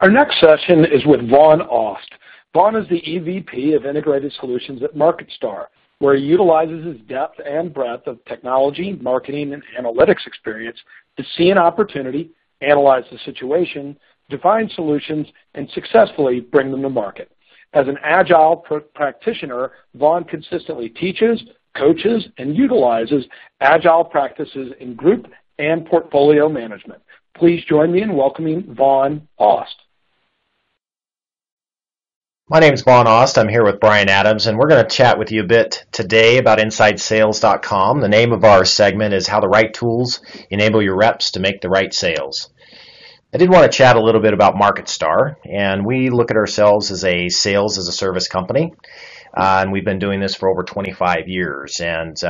Our next session is with Vaughn Aust. Vaughn is the EVP of Integrated Solutions at Marketstar, where he utilizes his depth and breadth of technology, marketing, and analytics experience to see an opportunity, analyze the situation, define solutions, and successfully bring them to market. As an agile practitioner, Vaughn consistently teaches, coaches, and utilizes agile practices in group and portfolio management. Please join me in welcoming Vaughn Aust. My name is Vaughn Aust. I'm here with Brian Adams, and we're going to chat with you a bit today about InsideSales.com. The name of our segment is How the Right Tools Enable Your Reps to Make the Right Sales. I did want to chat a little bit about Marketstar, and we look at ourselves as a sales as a service company, and we've been doing this for over 25 years. And,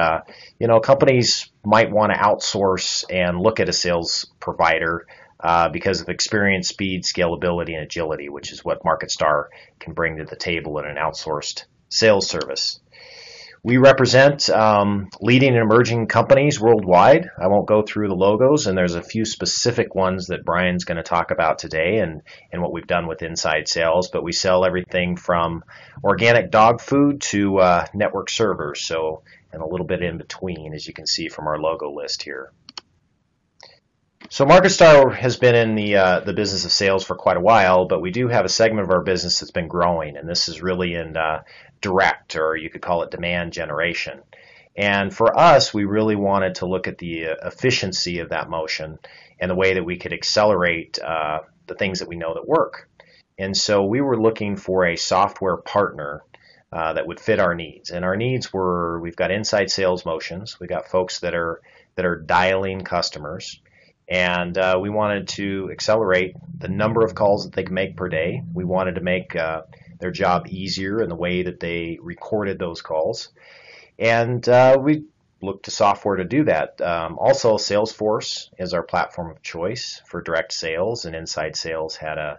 companies might want to outsource and look at a sales provider because of experience, speed, scalability, and agility, which is what Marketstar can bring to the table in an outsourced sales service. We represent leading and emerging companies worldwide. I won't go through the logos, and there's a few specific ones that Brian's going to talk about today and what we've done with Inside Sales, but we sell everything from organic dog food to network servers, and a little bit in between, as you can see from our logo list here. So Marketstar has been in the business of sales for quite a while, but we do have a segment of our business that's been growing, and this is really in direct, or you could call it demand generation. And for us, we really wanted to look at the efficiency of that motion and the way that we could accelerate the things that we know that work. And so we were looking for a software partner that would fit our needs. And our needs were, we've got inside sales motions, we've got folks that are dialing customers, and we wanted to accelerate the number of calls that they can make per day. We wanted to make their job easier in the way that they recorded those calls. And we looked to software to do that. Also, Salesforce is our platform of choice for direct sales, and Inside Sales had a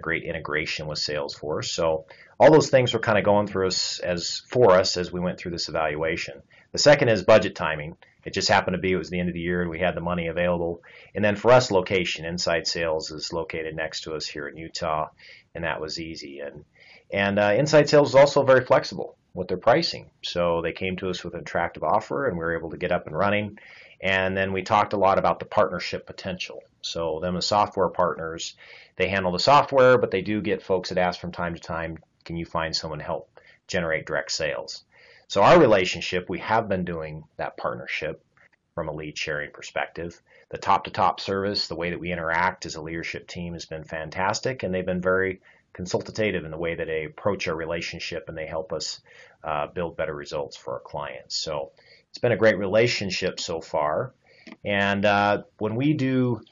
great integration with Salesforce. So all those things were kind of going through us as we went through this evaluation. The second is budget timing. It just happened to be it was the end of the year and we had the money available. And then for us, location. Inside Sales is located next to us here in Utah, and that was easy. And Inside Sales is also very flexible with their pricing. So they came to us with an attractive offer, and we were able to get up and running. And then we talked a lot about the partnership potential. So them as software partners, they handle the software, but they do get folks that ask from time to time, can you find someone to help generate direct sales? So our relationship, we have been doing that partnership from a lead sharing perspective. The top-to-top service, the way that we interact as a leadership team has been fantastic, and they've been very consultative in the way that they approach our relationship, and they help us build better results for our clients. So it's been a great relationship so far. And when we do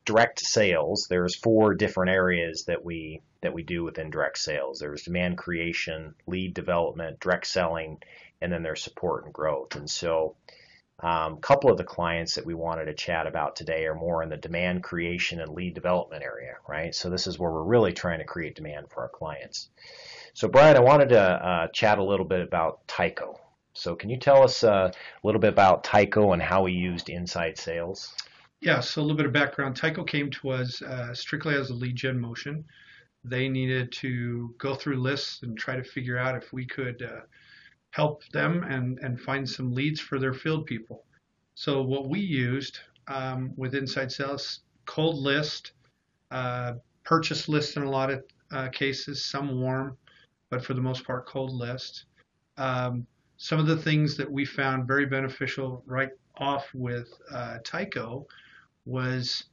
direct sales, there's 4 different areas that we do within direct sales. There's demand creation, lead development, direct selling, and then there's support and growth. And so a couple of the clients that we wanted to chat about today are more in the demand creation and lead development area, right? So this is where we're really trying to create demand for our clients. So Brian, I wanted to chat a little bit about Tyco. So can you tell us a little bit about Tyco and how we used Inside Sales? Yeah, so a little bit of background. Tyco came to us strictly as a lead gen motion. They needed to go through lists and try to figure out if we could help them and find some leads for their field people. So what we used with Inside Sales, cold list, purchase list in a lot of cases, some warm, but for the most part cold list. Some of the things that we found very beneficial right off with Tyco was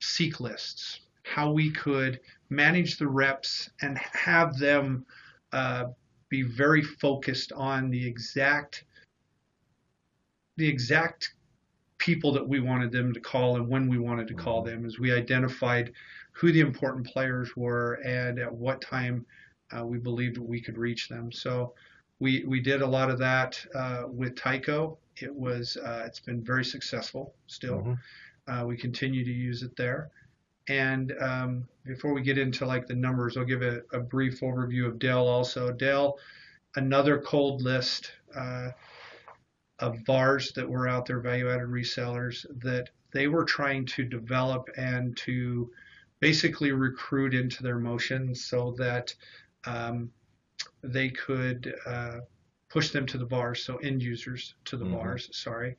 seek lists, how we could manage the reps and have them be very focused on the exact people that we wanted them to call and when we wanted to call them, as we identified who the important players were and at what time we believed we could reach them. So we did a lot of that with Tyco. It's been very successful still. Mm-hmm. We continue to use it there. And before we get into like the numbers, I'll give a brief overview of Dell also. Dell, another cold list of VARs that were out there, value-added resellers, that they were trying to develop and to basically recruit into their motion so that they could push them to the bars, so end users to the bars, sorry,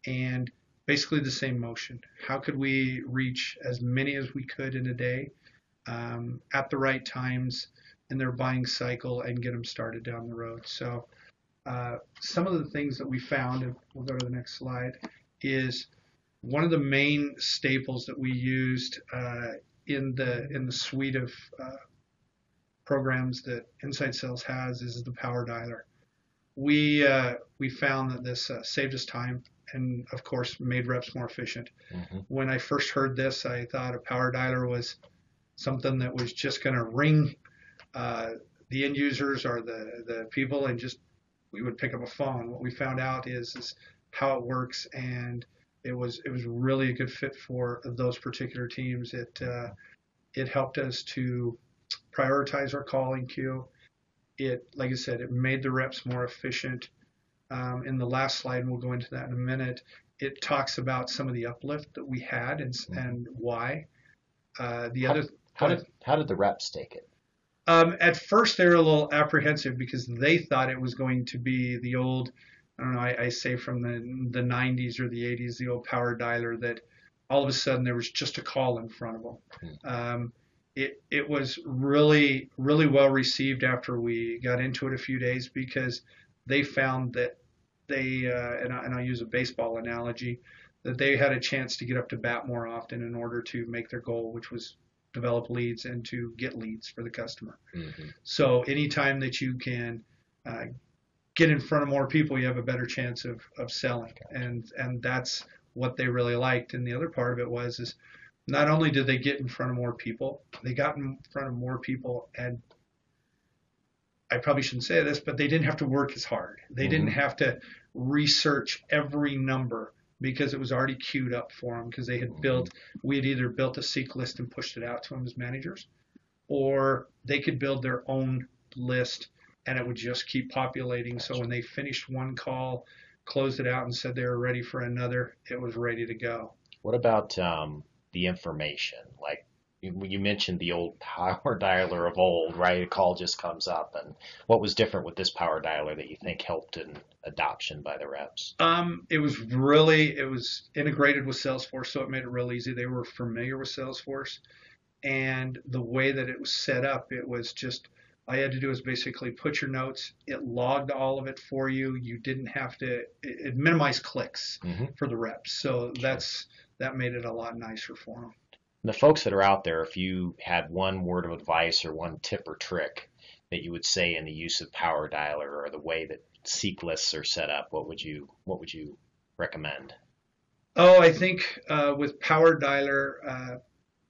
and basically the same motion. How could we reach as many as we could in a day at the right times in their buying cycle and get them started down the road? So some of the things that we found, and we'll go to the next slide, is one of the main staples that we used in the suite of programs that Inside Sales has is the power dialer. We found that this saved us time and, of course, made reps more efficient. When I first heard this, I thought a power dialer was something that was just going to ring the end users or the people, and just we would pick up a phone. What we found out is how it works, and it was really a good fit for those particular teams. It helped us to prioritize our calling queue. It, like I said, it made the reps more efficient. In the last slide, and we'll go into that in a minute, it talks about some of the uplift that we had and why. How did the reps take it? At first, they were a little apprehensive because they thought it was going to be the old, I don't know, I say from the 90s or the 80s, the old power dialer that all of a sudden there was just a call in front of them. It was really, really well received after we got into it a few days, because they found that they, and I'll use a baseball analogy, that they had a chance to get up to bat more often in order to make their goal, which was develop leads and to get leads for the customer. So anytime that you can get in front of more people, you have a better chance of selling. And that's what they really liked. And the other part of it is not only did they get in front of more people, they got in front of more people, and I probably shouldn't say this, but they didn't have to work as hard. They didn't have to research every number because it was already queued up for them, because they had we had either built a seek list and pushed it out to them as managers, or they could build their own list and it would just keep populating. So when they finished one call, closed it out and said they were ready for another, it was ready to go. What about the information? Like you mentioned the old power dialer of old, right? A call just comes up. And what was different with this power dialer that you think helped in adoption by the reps? It was integrated with Salesforce, so it made it real easy. They were familiar with Salesforce, and the way that it was set up, it was just, all you had to do was basically put your notes. It logged all of it for you. You didn't have to. It minimized clicks for the reps, so that made it a lot nicer for them. The folks that are out there, if you had one word of advice or one tip or trick that you would say in the use of power dialer or the way that seek lists are set up, what would you recommend? Oh, I think with power dialer,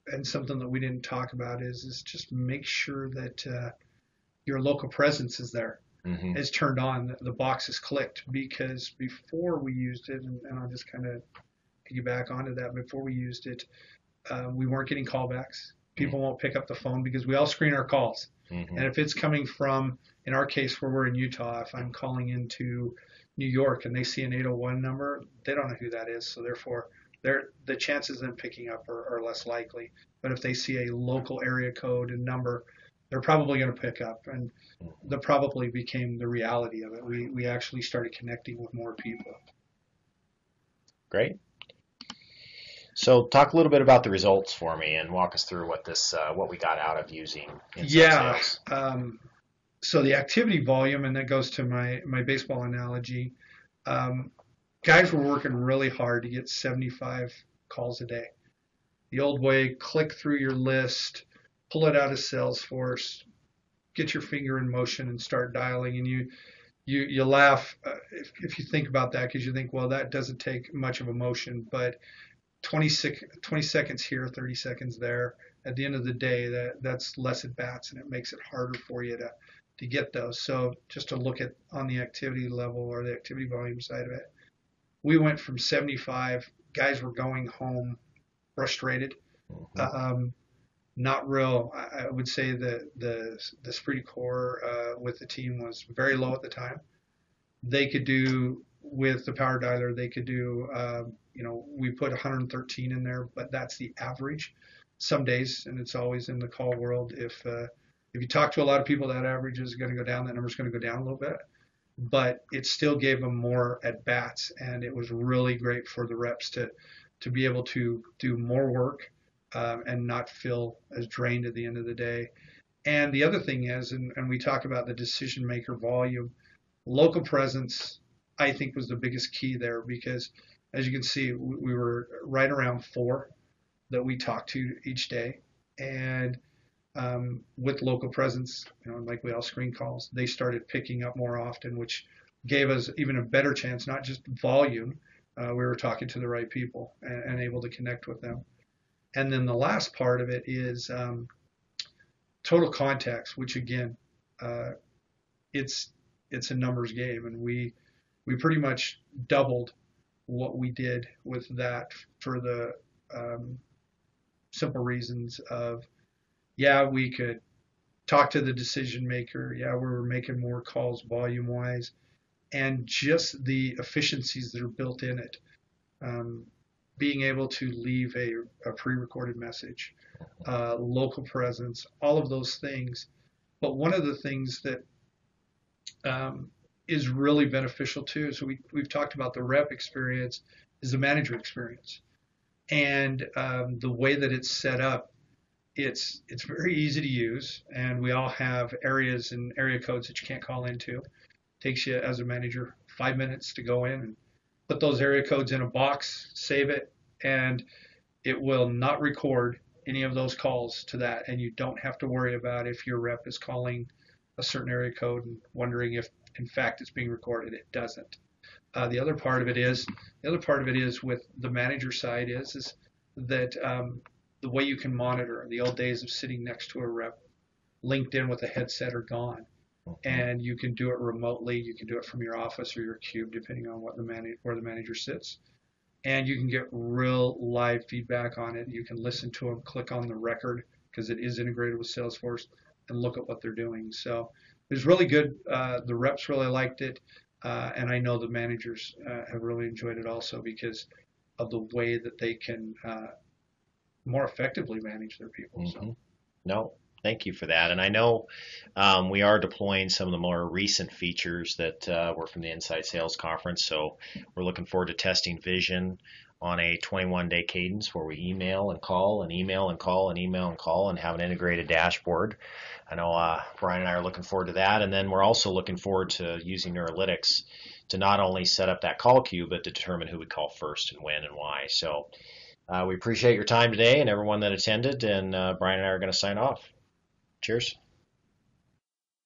and something that we didn't talk about is just make sure that your local presence is there, is turned on, the box is clicked, because before we used it, and I'll just kind of piggyback onto that, before we used it, we weren't getting callbacks. People won't pick up the phone because we all screen our calls. And if it's coming from, in our case where we're in Utah, if I'm calling into New York and they see an 801 number, they don't know who that is. So therefore, the chances of them picking up are less likely. But if they see a local area code and number, they're probably going to pick up. And that probably became the reality of it. We actually started connecting with more people. Great. So talk a little bit about the results for me and walk us through what we got out of using Inside Sales. So the activity volume, and that goes to my baseball analogy, guys were working really hard to get 75 calls a day. The old way, click through your list, pull it out of Salesforce, get your finger in motion and start dialing. And you laugh if you think about that, because you think, well, that doesn't take much of a motion, but 20 seconds here, 30 seconds there. At the end of the day, that's less at bats, and it makes it harder for you to get those. So just to look at on the activity level or the activity volume side of it, we went from 75. Guys were going home frustrated. Not real. I would say that the esprit de corps with the team was very low at the time. They could do, with the power dialer, they could do, we put 113 in there, but that's the average. some days, and it's always in the call world, if you talk to a lot of people, that average is going to go down. That number is going to go down a little bit, but it still gave them more at bats, and it was really great for the reps to be able to do more work and not feel as drained at the end of the day. And the other thing is, and we talk about the decision maker volume, local presence, I think, was the biggest key there, because as you can see, we were right around 4 that we talked to each day. And with local presence, like we all screen calls, they started picking up more often, which gave us even a better chance, not just volume. We were talking to the right people and able to connect with them. And then the last part of it is total contacts, which again, it's a numbers game, and we pretty much doubled what we did with that for the simple reasons of, yeah, we could talk to the decision maker. Yeah, we were making more calls volume wise, and just the efficiencies that are built in it. Being able to leave a pre-recorded message, local presence, all of those things. But one of the things that is really beneficial too, so we've talked about the rep experience, is the manager experience. And the way that it's set up, it's very easy to use, and we all have areas and area codes that you can't call into. It takes you as a manager 5 minutes to go in and put those area codes in a box, save it, and it will not record any of those calls to that, and you don't have to worry about if your rep is calling a certain area code and wondering if in fact it's being recorded. It doesn't. The other part of it is with the manager side is that the way you can monitor, the old days of sitting next to a rep linked in with a headset are gone, and you can do it remotely. You can do it from your office or your cube, depending on where the manager sits, and you can get real live feedback on it. You can listen to them, click on the record because it is integrated with Salesforce, and look at what they're doing. So it was really good. The reps really liked it, and I know the managers have really enjoyed it also because of the way that they can more effectively manage their people. Mm-hmm. No, thank you for that. And I know we are deploying some of the more recent features that were from the Inside Sales Conference. So we're looking forward to testing Vision on a 21-day cadence where we email and call and email and call and email and call and have an integrated dashboard. I know Brian and I are looking forward to that. And then we're also looking forward to using Neurolytics to not only set up that call queue, but to determine who we call first and when and why. So we appreciate your time today and everyone that attended. And Brian and I are going to sign off. Cheers.